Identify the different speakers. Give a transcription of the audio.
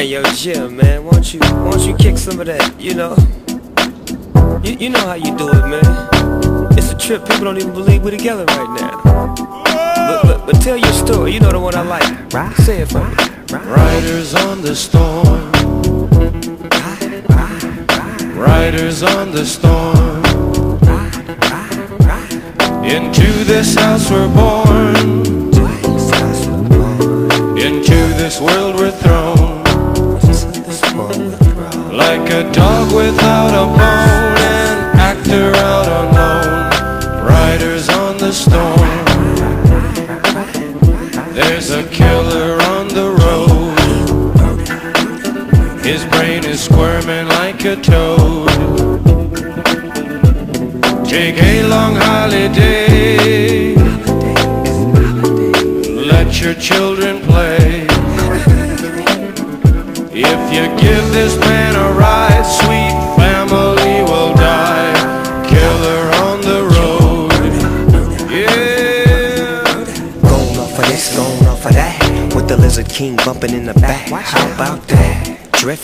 Speaker 1: Hey yo, Jim, man, won't you kick some of that, you know? You know how you do it, man. It's a trip, people don't even believe we're together right now. But tell your story, you know the one I like. Say it for me.
Speaker 2: Riders on the storm. Riders on the storm. Into this house we're born. Into this world we're thrown. Like a dog without a bone, an actor out unknown. Riders on the storm. There's a killer on the road. His brain is squirming like a toad. Take a long holiday. Let your children play. If you give this man a ride, sweet family will die. Killer on the road. Yeah.
Speaker 3: Going off of this, going off of that, with the Lizard King bumping in the back. How about that?